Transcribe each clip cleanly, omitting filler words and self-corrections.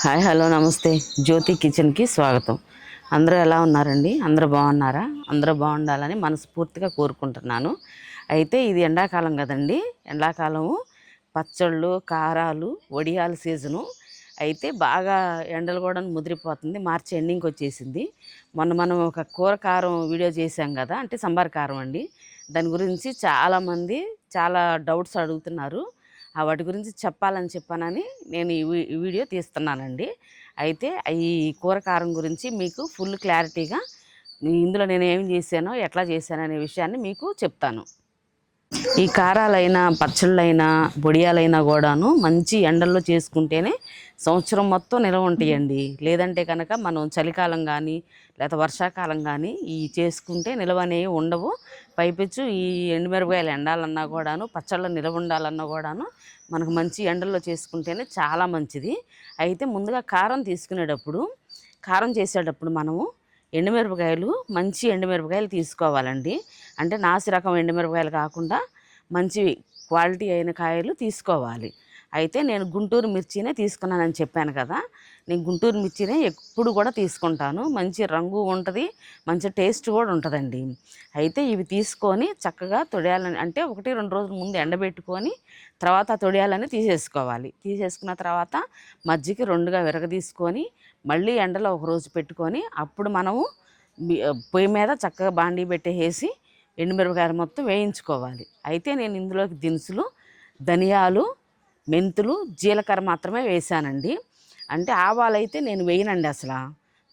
Hi hello నమస్తే జ్యోతి కిచెన్కి స్వాగతం. అందరూ ఎలా ఉన్నారండి? అందరూ బాగున్నారా? అందరూ బాగుండాలని మనస్ఫూర్తిగా కోరుకుంటున్నాను. అయితే ఇది ఎండాకాలం కదండి. ఎండాకాలము పచ్చళ్ళు, కారాలు, వడియాల సీజను. అయితే బాగా ఎండలు కూడా ముదిరిపోతుంది. మార్చి ఎండింగ్కి వచ్చేసింది. మొన్న మనం ఒక కూర కారం వీడియో చేశాం కదా, అంటే సంబార్ కారం అండి. దాని గురించి చాలామంది చాలా డౌట్స్ అడుగుతున్నారు. వాటి గురించి చెప్పాలని చెప్పానని నేను ఈ వీడియో తీస్తున్నానండి. అయితే ఈ కూర కారం గురించి మీకు ఫుల్ క్లారిటీగా ఇందులో నేను ఏం చేశానో ఎట్లా చేశానో అనే విషయాన్ని మీకు చెప్తాను. ఈ కారాలైనా పచ్చళ్ళైనా బొడియాలైనా కూడాను మంచి ఎండల్లో చేసుకుంటేనే సంవత్సరం మొత్తం నిల్వ ఉంటాయండి. లేదంటే కనుక మనం చలికాలం కానీ లేదా వర్షాకాలం కానీ ఈ చేసుకుంటే నిల్వ అనేవి ఉండవు. పైపెచ్చు ఈ ఎండుమిరపకాయలు ఎండాలన్నా కూడాను, పచ్చళ్ళు నిల్వ ఉండాలన్నా కూడాను మనకు మంచి ఎండల్లో చేసుకుంటేనే చాలా మంచిది. అయితే ముందుగా కారం తీసుకునేటప్పుడు, కారం చేసేటప్పుడు మనము ఎండుమిరపకాయలు మంచి ఎండుమిరపకాయలు తీసుకోవాలండి. అంటే నాసి రకం ఎండుమిరపకాయలు కాకుండా మంచి క్వాలిటీ అయిన కాయలు తీసుకోవాలి. అయితే నేను గుంటూరు మిర్చినే తీసుకున్నానని చెప్పాను కదా. నేను గుంటూరు మిర్చినే ఎప్పుడు కూడా తీసుకుంటాను. మంచి రంగు ఉంటుంది, మంచి టేస్ట్ కూడా ఉంటుందండి. అయితే ఇవి తీసుకొని చక్కగా తొడియాలని, అంటే 1-2 రోజుల ముందు ఎండబెట్టుకొని తర్వాత తొడియాలని తీసేసుకోవాలి. తీసేసుకున్న తర్వాత మజ్జిగ 2గా విరగదీసుకొని మళ్ళీ ఎండలో ఒక రోజు పెట్టుకొని అప్పుడు మనము పొయ్యి మీద చక్కగా బాండీ పెట్టేసి ఎండుమిరపకాయలు మొత్తం వేయించుకోవాలి. అయితే నేను ఇందులోకి దినుసులు, ధనియాలు, మెంతులు, జీలకర్ర మాత్రమే వేసానండి. అంటే ఆవాలైతే నేను వేయనండి అసలు.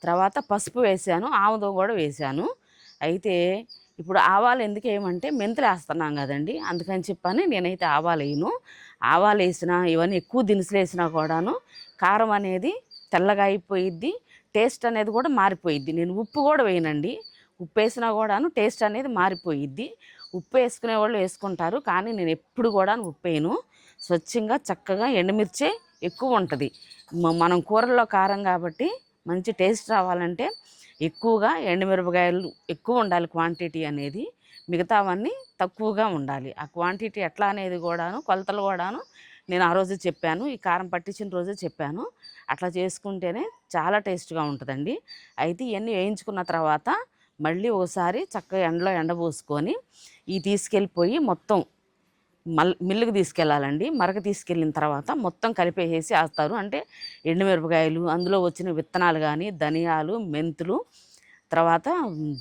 తర్వాత పసుపు వేసాను, ఆముదం కూడా వేసాను. అయితే ఇప్పుడు ఆవాలు ఎందుకు వేయమంటే మెంతులు వేస్తున్నాం కదండి, అందుకని చెప్పని నేనైతే ఆవాలు వేయను. ఆవాలు వేసినా ఇవన్నీ ఎక్కువ దినుసులు వేసినా కూడాను కారం అనేది తెల్లగా అయిపోయిద్ది, టేస్ట్ అనేది కూడా మారిపోయిద్ది. నేను ఉప్పు కూడా వేయనండి. ఉప్పు వేసినా కూడాను టేస్ట్ అనేది మారిపోయిద్ది. ఉప్పు వేసుకునే వాళ్ళు వేసుకుంటారు, కానీ నేను ఎప్పుడు కూడా ఉప్పు వేయను. స్వచ్ఛంగా చక్కగా ఎండుమిర్చే ఎక్కువ ఉంటుంది. మనం కూరల్లో కారం కాబట్టి మంచి టేస్ట్ రావాలంటే ఎక్కువగా ఎండుమిరపకాయలు ఎక్కువ ఉండాలి క్వాంటిటీ అనేది. మిగతావన్నీ తక్కువగా ఉండాలి. ఆ క్వాంటిటీ ఎట్లా అనేది కూడాను కొలతలు కూడాను నేను ఆ రోజు చెప్పాను, ఈ కారం పట్టించిన రోజే చెప్పాను. అట్లా చేసుకుంటేనే చాలా టేస్ట్గా ఉంటుందండి. అయితే ఇవన్నీ వేయించుకున్న తర్వాత మళ్ళీ ఒకసారి చక్కగా ఎండలో ఎండబోసుకొని తీసుకెళ్ళిపోయి మొత్తం మిల్లుకి తీసుకెళ్ళాలండి. మరక తీసుకెళ్ళిన తర్వాత మొత్తం కలిపేసేసి వేస్తారు. అంటే ఎండుమిరపకాయలు, అందులో వచ్చిన విత్తనాలు కానీ, ధనియాలు, మెంతులు, తర్వాత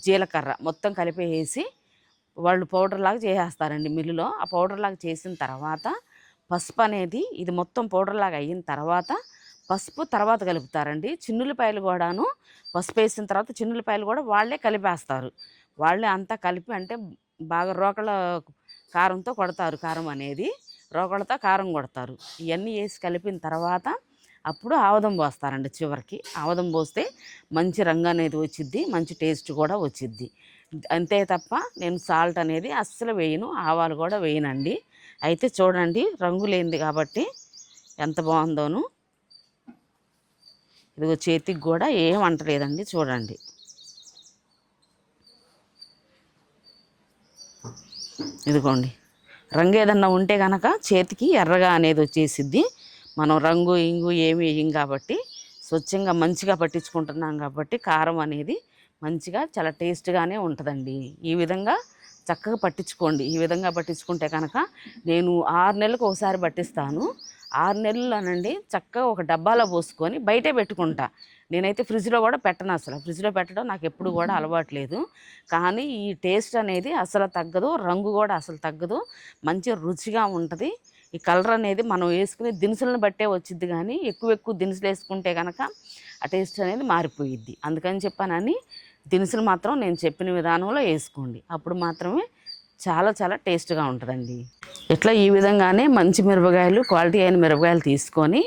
జీలకర్ర మొత్తం కలిపేసి వాళ్ళు పౌడర్లాగా చేసేస్తారండి మిల్లులో. ఆ పౌడర్లాగా చేసిన తర్వాత పసుపు అనేది ఇది మొత్తం పౌడర్లాగా అయిన తర్వాత పసుపు తర్వాత కలుపుతారండి. చిన్నులపాయలు కూడాను పసుపు వేసిన తర్వాత చిన్నులపాయలు కూడా వాళ్ళే కలిపేస్తారు. వాళ్ళే అంతా కలిపి, అంటే బాగా రోకళ్ళ కారంతో కొడతారు. కారం అనేది రోకళ్ళతో కారం కొడతారు. ఇవన్నీ వేసి కలిపిన తర్వాత అప్పుడు ఆవదం పోస్తారండి. చివరికి ఆవదం పోస్తే మంచి రంగు అనేది వచ్చిద్ది, మంచి టేస్ట్ కూడా వచ్చిద్ది. అంతే తప్ప నేను సాల్ట్ అనేది అస్సలు వేయను, ఆవాలు కూడా వేయనండి. అయితే చూడండి, రంగు లేనిది కాబట్టి ఎంత బాగుందోను. ఇదిగో చేతికి కూడా ఏం అంటలేదండి, చూడండి. ఇదిగోండి, రంగు ఏదన్నా ఉంటే కనుక చేతికి ఎర్రగా అనేది వచ్చేసిద్ది. మనం రంగు ఇంగు ఏమి వేయం కాబట్టి స్వచ్ఛంగా మంచిగా పట్టించుకుంటున్నాం కాబట్టి కారం అనేది మంచిగా చాలా టేస్ట్గానే ఉంటుందండి. ఈ విధంగా చక్కగా పట్టించుకోండి. ఈ విధంగా పట్టించుకుంటే కనుక నేను 6 నెలలకు ఒకసారి పట్టిస్తాను. 6 నెలలు అనండి చక్కగా ఒక డబ్బాలో పోసుకొని బయటే పెట్టుకుంటా. నేనైతే ఫ్రిడ్జ్లో కూడా పెట్టను. అసలు ఫ్రిడ్జ్లో పెట్టడం నాకు ఎప్పుడు కూడా అలవాటు లేదు. కానీ ఈ టేస్ట్ అనేది అసలు తగ్గదు, రంగు కూడా అసలు తగ్గదు, మంచి రుచిగా ఉంటుంది. ఈ కలర్ అనేది మనం వేసుకునే దినుసులను బట్టే వచ్చిద్ది, కానీ ఎక్కువ దినుసులు వేసుకుంటే కనుక ఆ టేస్ట్ అనేది మారిపోయిద్ది. అందుకని చెప్పానని దినుసులు మాత్రం నేను చెప్పిన విధానంలో వేసుకోండి, అప్పుడు మాత్రమే చాలా చాలా టేస్ట్గా ఉంటుందండి. ఇట్లా ఈ విధంగానే మంచి మిరపకాయలు, క్వాలిటీ అయిన మిరపకాయలు తీసుకొని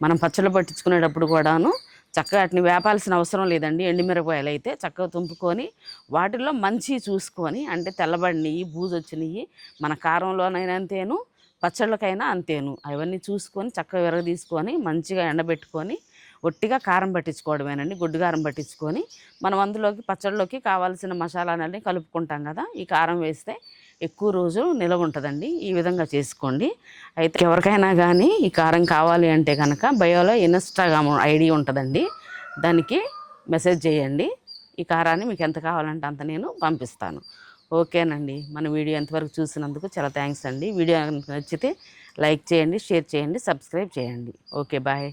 మనం పచ్చళ్ళు పట్టించుకునేటప్పుడు కూడాను చక్కగా వాటిని వేపాల్సిన అవసరం లేదండి. ఎండుమిరపకాయలు అయితే చక్కగా తుంపుకొని వాటిల్లో మంచి చూసుకొని, అంటే తెల్లబడినవి, బూజు వచ్చినవి, మన కారంలోనైనా అంతేను, పచ్చళ్ళకైనా అంతేను, అవన్నీ చూసుకొని చక్కగా విరగదీసుకొని మంచిగా ఎండబెట్టుకొని ఒట్టిగా కారం పట్టించుకోవడమేనండి. గుడ్డు కారం పట్టించుకొని మనం అందులోకి పచ్చళ్ళలోకి కావాల్సిన మసాలాలన్నీ కలుపుకుంటాం కదా. ఈ కారం వేస్తే ఎక్కువ రోజు నిలవ ఉంటుందండి. ఈ విధంగా చేసుకోండి. అయితే ఎవరికైనా కానీ ఈ కారం కావాలి అంటే కనుక బయోలో ఇన్స్టాగ్రామ్ ఐడి ఉంటుందండి, దానికి మెసేజ్ చేయండి. ఈ కారాన్ని మీకు ఎంత కావాలంటే అంత నేను పంపిస్తాను. ఓకేనండి. మన వీడియో ఎంతవరకు చూసినందుకు చాలా థ్యాంక్స్ అండి. వీడియో నచ్చితే లైక్ చేయండి, షేర్ చేయండి, సబ్స్క్రైబ్ చేయండి. Okay, bye.